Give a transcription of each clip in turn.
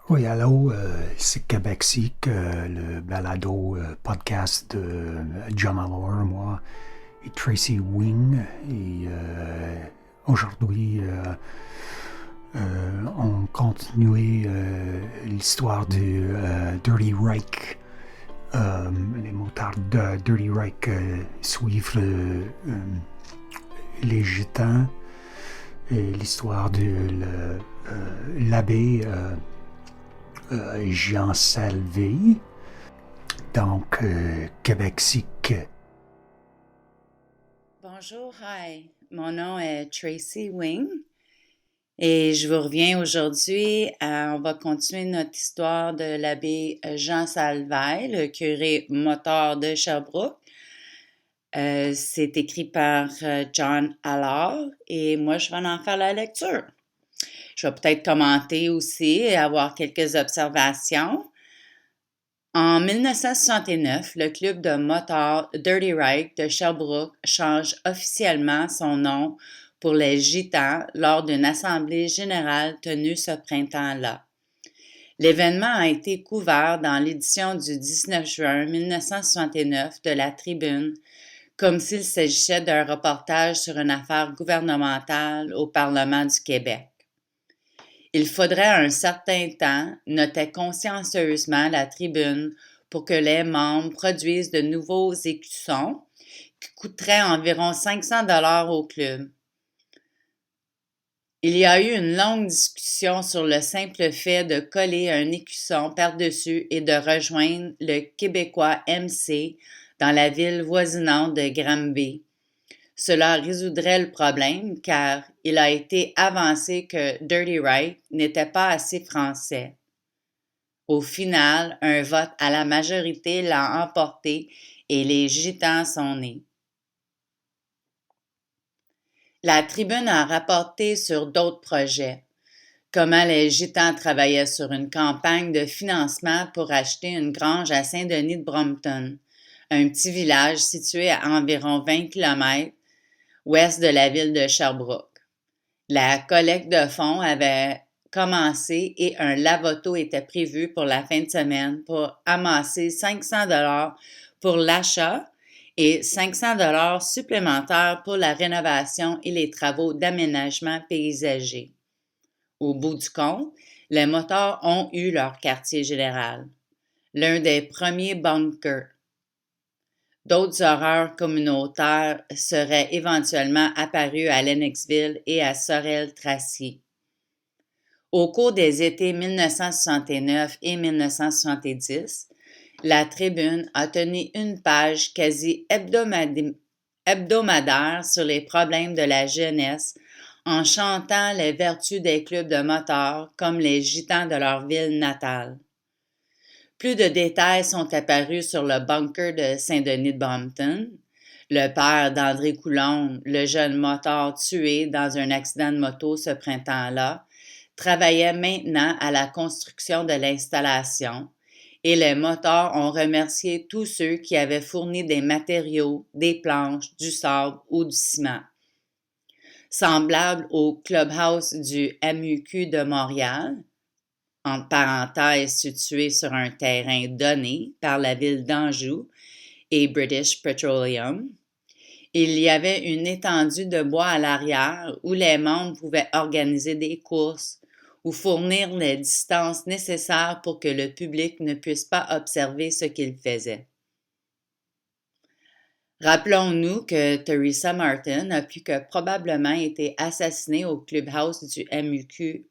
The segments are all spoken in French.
Oui, allô, c'est Québec-Sic, le balado podcast de John Allor, moi et Tracy Wing. Et aujourd'hui, on continue l'histoire de Dirty Reich. Les motards de Dirty Reich suivent les gitans et l'histoire de l'abbé Jean Salvé, donc Québec-Sic. Bonjour, hi. Mon nom est Tracy Wing et je vous reviens aujourd'hui. On va continuer notre histoire de l'abbé Jean Salvaille, le curé moteur de Sherbrooke. C'est écrit par John Allard et moi je vais en faire la lecture. Je vais peut-être commenter aussi et avoir quelques observations. En 1969, le club de motards Dirty Reich de Sherbrooke change officiellement son nom pour les Gitans lors d'une assemblée générale tenue ce printemps-là. L'événement a été couvert dans l'édition du 19 juin 1969 de la Tribune, comme s'il s'agissait d'un reportage sur une affaire gouvernementale au Parlement du Québec. Il faudrait un certain temps, notait consciencieusement la Tribune, pour que les membres produisent de nouveaux écussons qui coûteraient environ 500 $ au club. Il y a eu une longue discussion sur le simple fait de coller un écusson par-dessus et de rejoindre le Québécois MC dans la ville voisinante de Granby. Cela résoudrait le problème car il a été avancé que Dirty Reich n'était pas assez français. Au final, un vote à la majorité l'a emporté et les Gitans sont nés. La Tribune a rapporté sur d'autres projets, comment les Gitans travaillaient sur une campagne de financement pour acheter une grange à Saint-Denis de Brompton, un petit village situé à environ 20 km ouest de la ville de Sherbrooke. La collecte de fonds avait commencé et un lavoto était prévu pour la fin de semaine pour amasser 500 $ pour l'achat et 500 $ supplémentaires pour la rénovation et les travaux d'aménagement paysager. Au bout du compte, les motards ont eu leur quartier général, l'un des premiers bunkers. D'autres horreurs communautaires seraient éventuellement apparues à Lennoxville et à Sorel-Tracy. Au cours des étés 1969 et 1970, la Tribune a tenu une page quasi hebdomadaire sur les problèmes de la jeunesse en chantant les vertus des clubs de motards comme les gitans de leur ville natale. Plus de détails sont apparus sur le bunker de Saint-Denis de Brompton. Le père d'André Coulombe, le jeune motard tué dans un accident de moto ce printemps-là, travaillait maintenant à la construction de l'installation et les motards ont remercié tous ceux qui avaient fourni des matériaux, des planches, du sable ou du ciment. Semblable au clubhouse du MUQ de Montréal, entre parenthèses situé sur un terrain donné par la ville d'Anjou et British Petroleum, il y avait une étendue de bois à l'arrière où les membres pouvaient organiser des courses ou fournir les distances nécessaires pour que le public ne puisse pas observer ce qu'ils faisaient. Rappelons-nous que Teresa Martin a plus que probablement été assassinée au clubhouse du MUQ.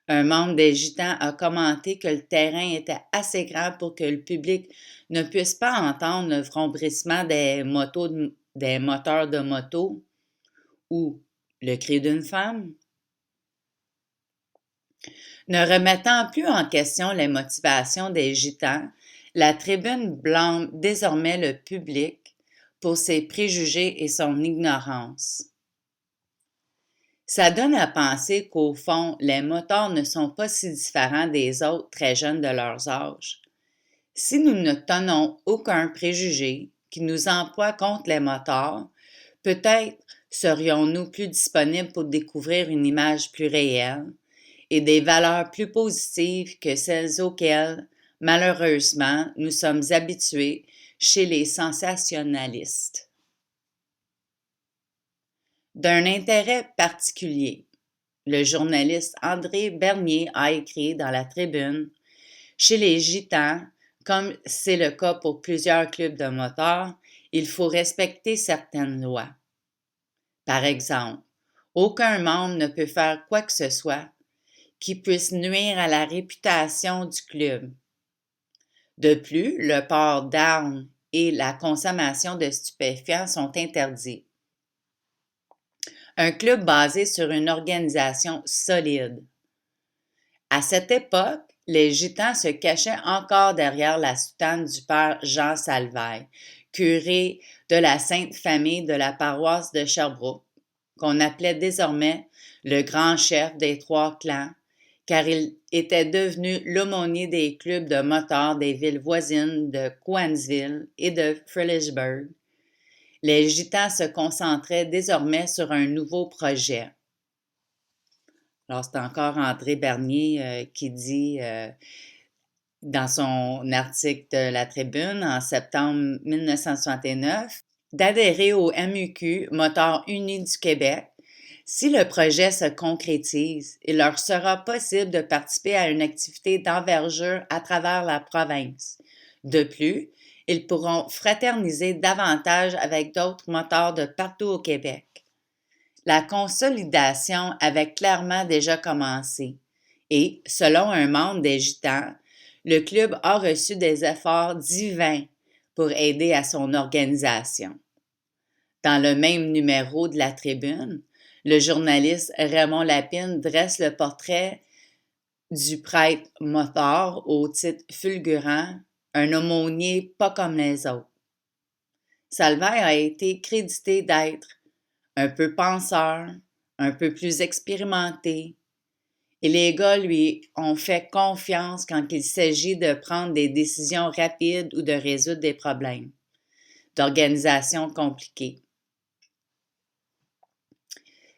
Un membre des Gitans a commenté que le terrain était assez grand pour que le public ne puisse pas entendre le vrombissement des moteurs de moto ou le cri d'une femme. Ne remettant plus en question les motivations des Gitans, la Tribune blâme désormais le public pour ses préjugés et son ignorance. Ça donne à penser qu'au fond, les motards ne sont pas si différents des autres très jeunes de leur âge. Si nous ne tenons aucun préjugé qui nous emploie contre les motards, peut-être serions-nous plus disponibles pour découvrir une image plus réelle et des valeurs plus positives que celles auxquelles, malheureusement, nous sommes habitués chez les sensationnalistes. D'un intérêt particulier, le journaliste André Bernier a écrit dans la Tribune: chez les Gitans, comme c'est le cas pour plusieurs clubs de motards, il faut respecter certaines lois. Par exemple, aucun membre ne peut faire quoi que ce soit qui puisse nuire à la réputation du club. De plus, le port d'armes et la consommation de stupéfiants sont interdits. Un club basé sur une organisation solide. À cette époque, les Gitans se cachaient encore derrière la soutane du père Jean Salvaille, curé de la Sainte Famille de la paroisse de Sherbrooke, qu'on appelait désormais le grand chef des trois clans, car il était devenu l'aumônier des clubs de motards des villes voisines de Cowansville et de Fredericksburg. Les Gitans se concentraient désormais sur un nouveau projet. Alors, c'est encore André Bernier qui dit dans son article de la Tribune en septembre 1969 d'adhérer au MUQ, Motards Unis du Québec. Si le projet se concrétise, il leur sera possible de participer à une activité d'envergure à travers la province. De plus, ils pourront fraterniser davantage avec d'autres motards de partout au Québec. La consolidation avait clairement déjà commencé et, selon un membre des Gitans, le club a reçu des efforts divins pour aider à son organisation. Dans le même numéro de la Tribune, le journaliste Raymond Lapine dresse le portrait du prêtre motard au titre fulgurant « Un aumônier pas comme les autres ». Salvaille a été crédité d'être un peu penseur, un peu plus expérimenté, et les gars lui ont fait confiance quand il s'agit de prendre des décisions rapides ou de résoudre des problèmes d'organisation compliqués.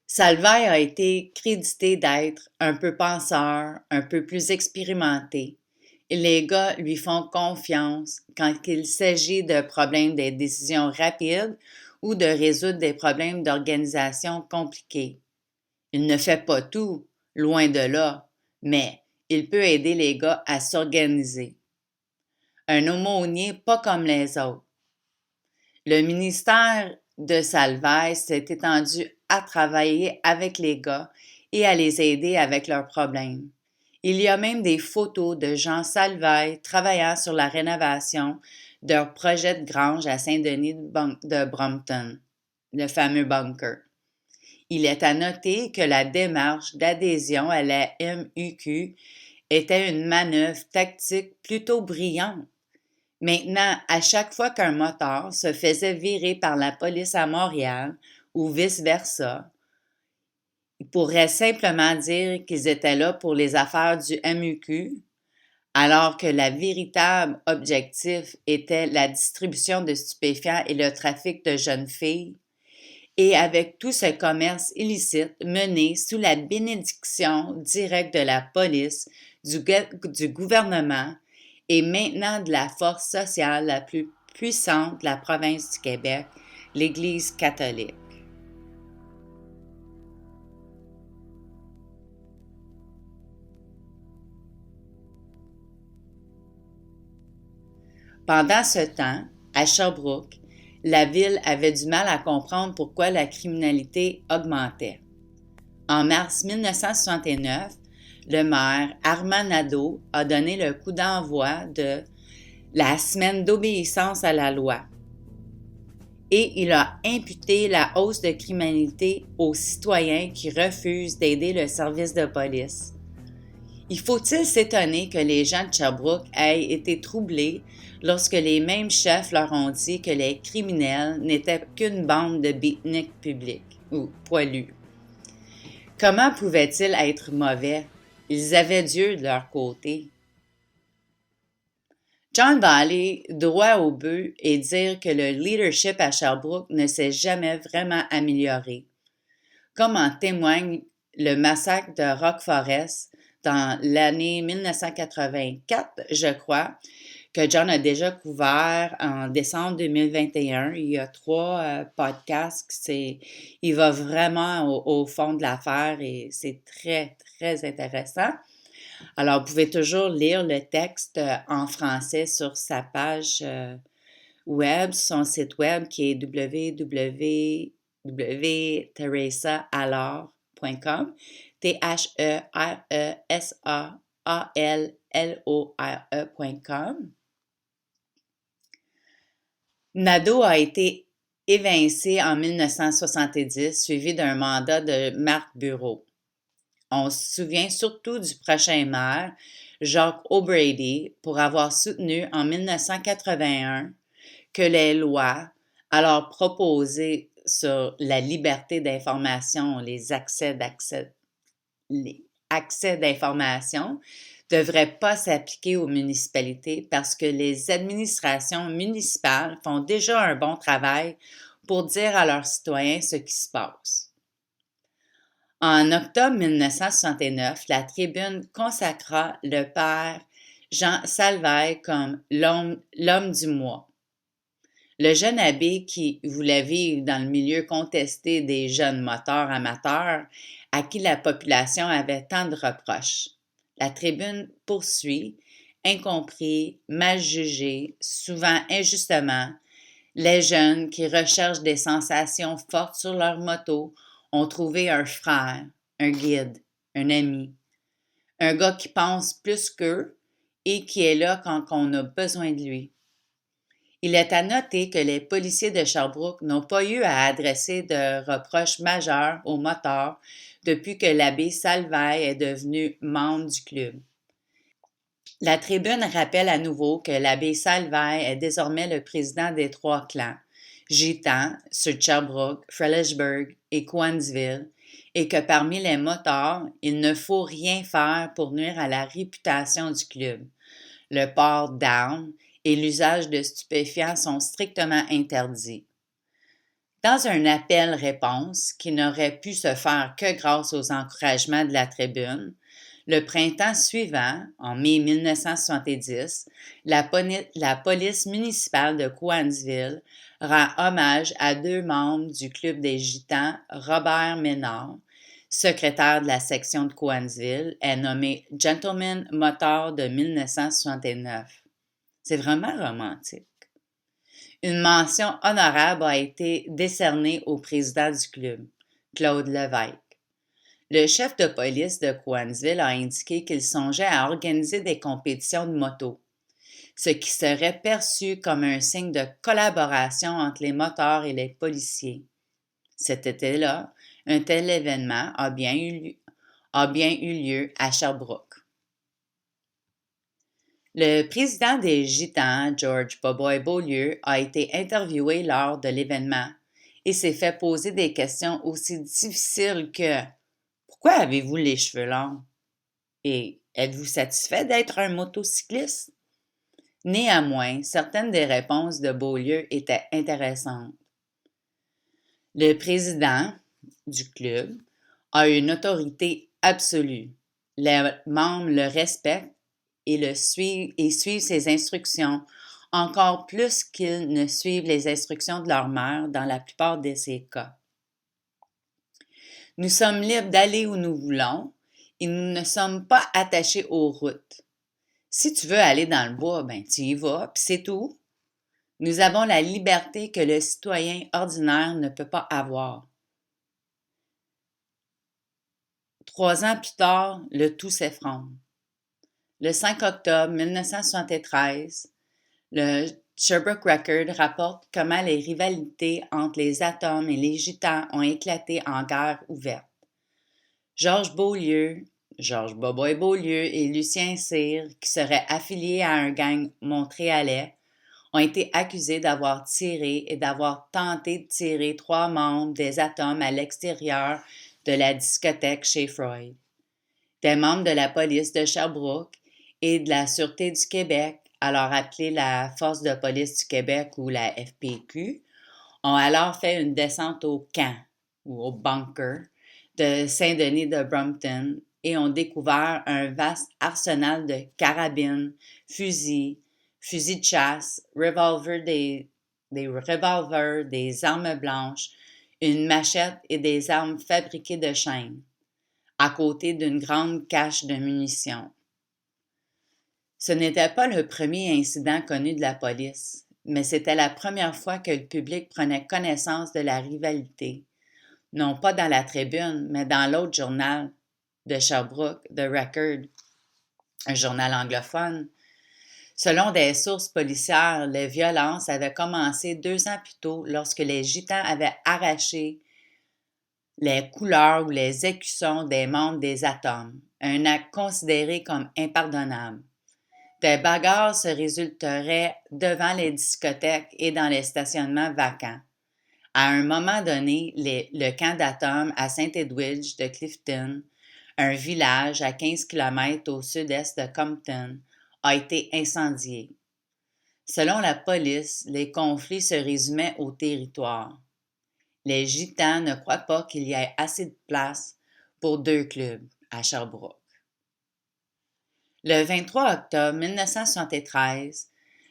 Salvaille a été crédité d'être un peu penseur, un peu plus expérimenté, et les gars lui font confiance quand il s'agit de problèmes des décisions rapides ou de résoudre des problèmes d'organisation compliqués. Il ne fait pas tout, loin de là, mais il peut aider les gars à s'organiser. Un aumônier pas comme les autres. Le ministère de Salvaille s'est étendu à travailler avec les gars et à les aider avec leurs problèmes. Il y a même des photos de Jean Salvaille travaillant sur la rénovation d'un projet de grange à Saint-Denis de Brompton, le fameux bunker. Il est à noter que la démarche d'adhésion à la MUQ était une manœuvre tactique plutôt brillante. Maintenant, à chaque fois qu'un motard se faisait virer par la police à Montréal ou vice-versa, il pourrait simplement dire qu'ils étaient là pour les affaires du MUQ, alors que le véritable objectif était la distribution de stupéfiants et le trafic de jeunes filles, et avec tout ce commerce illicite mené sous la bénédiction directe de la police, du gouvernement et maintenant de la force sociale la plus puissante de la province du Québec, l'Église catholique. Pendant ce temps, à Sherbrooke, la ville avait du mal à comprendre pourquoi la criminalité augmentait. En mars 1969, le maire Armand Nadeau a donné le coup d'envoi de la semaine d'obéissance à la loi et il a imputé la hausse de criminalité aux citoyens qui refusent d'aider le service de police. Il faut-il s'étonner que les gens de Sherbrooke aient été troublés lorsque les mêmes chefs leur ont dit que les criminels n'étaient qu'une bande de beatniks publics ou poilus? Comment pouvaient-ils être mauvais? Ils avaient Dieu de leur côté. John va aller droit au but et dire que le leadership à Sherbrooke ne s'est jamais vraiment amélioré, comme en témoigne le massacre de Rock Forest dans l'année 1984, je crois, que John a déjà couvert en décembre 2021. Il y a 3 podcasts. Il va vraiment au fond de l'affaire et c'est très, très intéressant. Alors, vous pouvez toujours lire le texte en français sur sa page web, son site web qui est www.theresaallore.com, THERESAALLORE.com. Nadeau a été évincé en 1970, suivi d'un mandat de Marc Bureau. On se souvient surtout du prochain maire, Jacques O'Brady, pour avoir soutenu en 1981 que les lois alors proposées sur la liberté d'information, les accès d'information, ne devraient pas s'appliquer aux municipalités parce que les administrations municipales font déjà un bon travail pour dire à leurs citoyens ce qui se passe. En octobre 1969, la Tribune consacra le père Jean Salvaille comme l'homme du mois. Le jeune abbé qui voulait vivre dans le milieu contesté des jeunes moteurs amateurs à qui la population avait tant de reproches. La Tribune poursuit, incompris, mal jugés, souvent injustement, les jeunes qui recherchent des sensations fortes sur leur moto ont trouvé un frère, un guide, un ami, un gars qui pense plus qu'eux et qui est là quand on a besoin de lui. Il est à noter que les policiers de Sherbrooke n'ont pas eu à adresser de reproches majeurs aux motards depuis que l'abbé Salvaille est devenu membre du club. La Tribune rappelle à nouveau que l'abbé Salvaille est désormais le président des 3 clans, Gitans, sur Sherbrooke, Frelighsburg et Cowansville, et que parmi les motards, il ne faut rien faire pour nuire à la réputation du club. Le port d'armes et l'usage de stupéfiants sont strictement interdits. Dans un appel-réponse qui n'aurait pu se faire que grâce aux encouragements de la Tribune, le printemps suivant, en mai 1970, la police municipale de Cowansville rend hommage à 2 membres du Club des Gitans. Robert Ménard, secrétaire de la section de Cowansville, est nommé Gentleman Motard de 1969. C'est vraiment romantique. Une mention honorable a été décernée au président du club, Claude Lévesque. Le chef de police de Cowansville a indiqué qu'il songeait à organiser des compétitions de moto, ce qui serait perçu comme un signe de collaboration entre les motards et les policiers. Cet été-là, un tel événement a bien eu lieu à Sherbrooke. Le président des Gitans, George Boboy Beaulieu, a été interviewé lors de l'événement et s'est fait poser des questions aussi difficiles que « Pourquoi avez-vous les cheveux longs? » et « Êtes-vous satisfait d'être un motocycliste? » Néanmoins, certaines des réponses de Beaulieu étaient intéressantes. Le président du club a une autorité absolue. Les membres le respectent et suivent ses instructions, encore plus qu'ils ne suivent les instructions de leur mère dans la plupart de ces cas. Nous sommes libres d'aller où nous voulons et nous ne sommes pas attachés aux routes. Si tu veux aller dans le bois, tu y vas, puis c'est tout. Nous avons la liberté que le citoyen ordinaire ne peut pas avoir. 3 ans plus tard, le tout s'effondre. Le 5 octobre 1973, le Sherbrooke Record rapporte comment les rivalités entre les Atoms et les Gitans ont éclaté en guerre ouverte. Georges Boboy Beaulieu et Lucien Cyr, qui seraient affiliés à un gang montréalais, ont été accusés d'avoir tiré et d'avoir tenté de tirer 3 membres des Atoms à l'extérieur de la discothèque chez Freud. Des membres de la police de Sherbrooke et de la Sûreté du Québec, alors appelée la Force de police du Québec ou la FPQ, ont alors fait une descente au camp ou au bunker de Saint-Denis de Brompton et ont découvert un vaste arsenal de carabines, fusils de chasse, des revolvers, des armes blanches, une machette et des armes fabriquées de chêne, à côté d'une grande cache de munitions. Ce n'était pas le premier incident connu de la police, mais c'était la première fois que le public prenait connaissance de la rivalité, non pas dans la Tribune, mais dans l'autre journal de Sherbrooke, The Record, un journal anglophone. Selon des sources policières, les violences avaient commencé 2 ans plus tôt lorsque les Gitans avaient arraché les couleurs ou les écussons des membres des Atomes, un acte considéré comme impardonnable. Des bagarres se résulteraient devant les discothèques et dans les stationnements vacants. À un moment donné, le camp d'Atomes à Saint-Edwidge de Clifton, un village à 15 km au sud-est de Compton, a été incendié. Selon la police, les conflits se résumaient au territoire. Les Gitans ne croient pas qu'il y ait assez de place pour 2 clubs à Sherbrooke. Le 23 octobre 1973,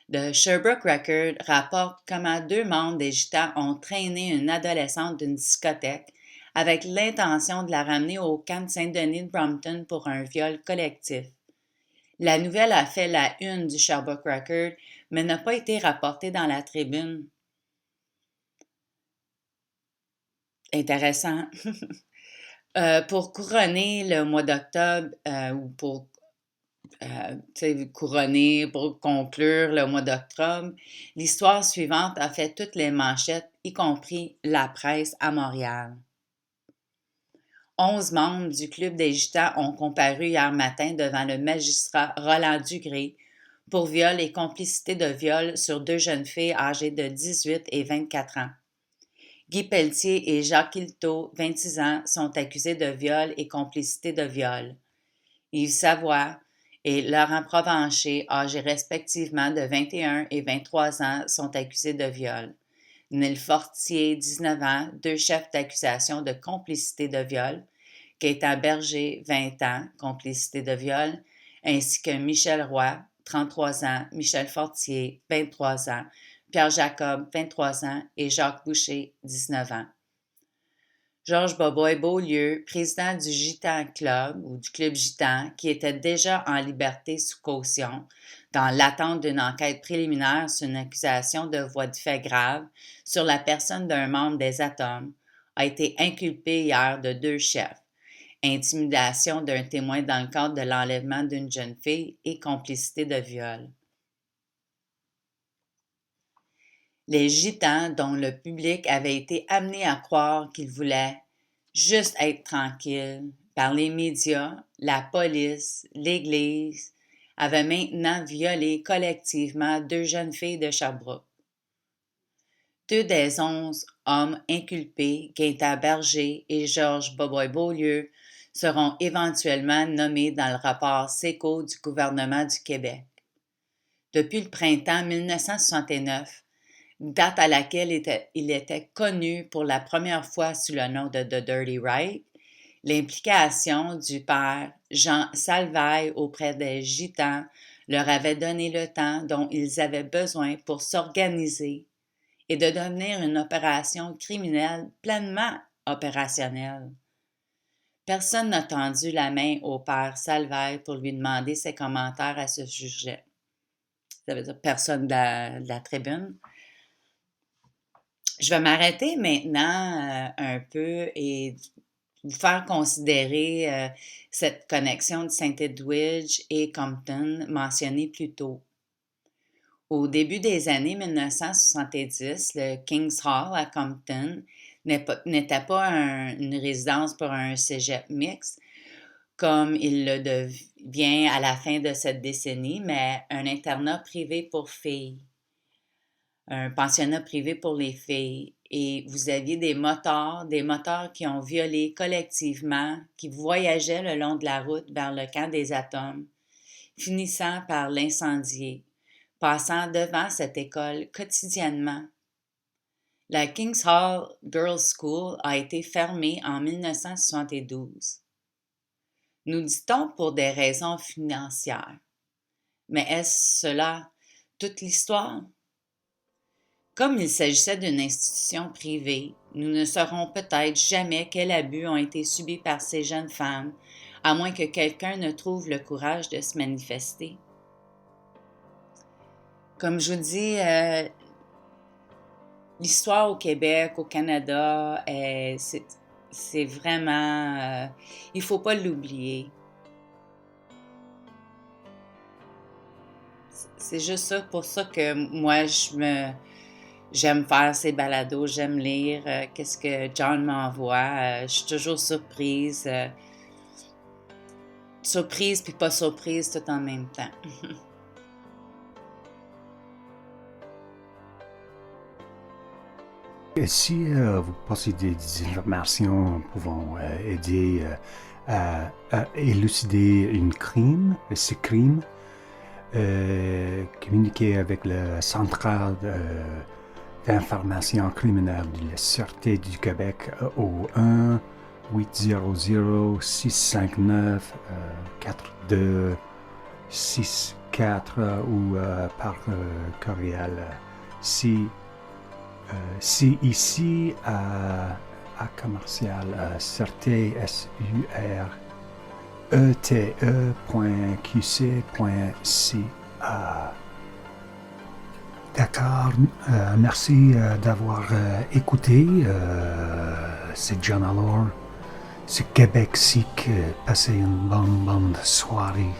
le Sherbrooke Record rapporte comment 2 membres des Gitans ont traîné une adolescente d'une discothèque avec l'intention de la ramener au camp de Saint-Denis de Brompton pour un viol collectif. La nouvelle a fait la une du Sherbrooke Record, mais n'a pas été rapportée dans la Tribune. Intéressant. Pour couronner le mois d'octobre, ou pour couronner, pour conclure le mois d'octobre, l'histoire suivante a fait toutes les manchettes, y compris la presse à Montréal. 11 membres du Club des Gitans ont comparu hier matin devant le magistrat Roland Dugré pour viol et complicité de viol sur 2 jeunes filles âgées de 18 et 24 ans. Guy Pelletier et Jacques Hilto, 26 ans, sont accusés de viol et complicité de viol. Yves Savoie et Laurent Provencher, âgés respectivement de 21 et 23 ans, sont accusés de viol. Neil Fortier, 19 ans, 2 chefs d'accusation de complicité de viol. Gaétan Berger, 20 ans, complicité de viol, ainsi que Michel Roy, 33 ans, Michel Fortier, 23 ans, Pierre Jacob, 23 ans, et Jacques Boucher, 19 ans. Georges Boboy-Beaulieu, président du Gitan Club ou du Club Gitan, qui était déjà en liberté sous caution, dans l'attente d'une enquête préliminaire sur une accusation de voies de fait grave sur la personne d'un membre des Atomes, a été inculpé hier de 2 chefs. Intimidation d'un témoin dans le cadre de l'enlèvement d'une jeune fille et complicité de viol. Les Gitans, dont le public avait été amené à croire qu'ils voulaient juste être tranquilles, par les médias, la police, l'Église, avaient maintenant violé collectivement 2 jeunes filles de Sherbrooke. 2 des 11 hommes inculpés, Gaétan Berger et Georges Boboy-Beaulieu, seront éventuellement nommés dans le rapport SECO du gouvernement du Québec. Depuis le printemps 1969, date à laquelle il était connu pour la première fois sous le nom de The Dirty Right, l'implication du père Jean Salvaille auprès des Gitans leur avait donné le temps dont ils avaient besoin pour s'organiser et de devenir une opération criminelle pleinement opérationnelle. Personne n'a tendu la main au père Salvaille pour lui demander ses commentaires à ce sujet. Ça veut dire personne de la tribune. Je vais m'arrêter maintenant un peu et vous faire considérer cette connexion de Saint-Edwidge et Compton mentionnée plus tôt. Au début des années 1970, le King's Hall à Compton n'était pas une résidence pour un cégep mixte, comme il le devient à la fin de cette décennie, mais un internat privé pour filles, un pensionnat privé pour les filles. Et vous aviez des motards qui ont violé collectivement, qui voyageaient le long de la route vers le camp des Atomes, finissant par l'incendier, passant devant cette école quotidiennement. La Kings Hall Girls School a été fermée en 1972. Nous dit-on pour des raisons financières. Mais est-ce cela toute l'histoire? Comme il s'agissait d'une institution privée, nous ne saurons peut-être jamais quels abus ont été subis par ces jeunes femmes, à moins que quelqu'un ne trouve le courage de se manifester. Comme je vous dis, l'histoire au Québec, au Canada, c'est vraiment... il ne faut pas l'oublier. C'est juste ça, pour ça que moi, j'aime faire ces balados, j'aime lire qu'est-ce que John m'envoie. Je suis toujours surprise. Surprise puis pas surprise tout en même temps. Et si vous possédez des informations pouvant aider à élucider ce crime, communiquez avec le central d'information criminelle de la Sûreté du Québec au 1-800-659-4264 ou par courriel. Si ici à commercial Sûreté surete.qc.ca. D'accord, merci d'avoir écouté. C'est John Allor, c'est Québec Sikh. Passez une bonne soirée.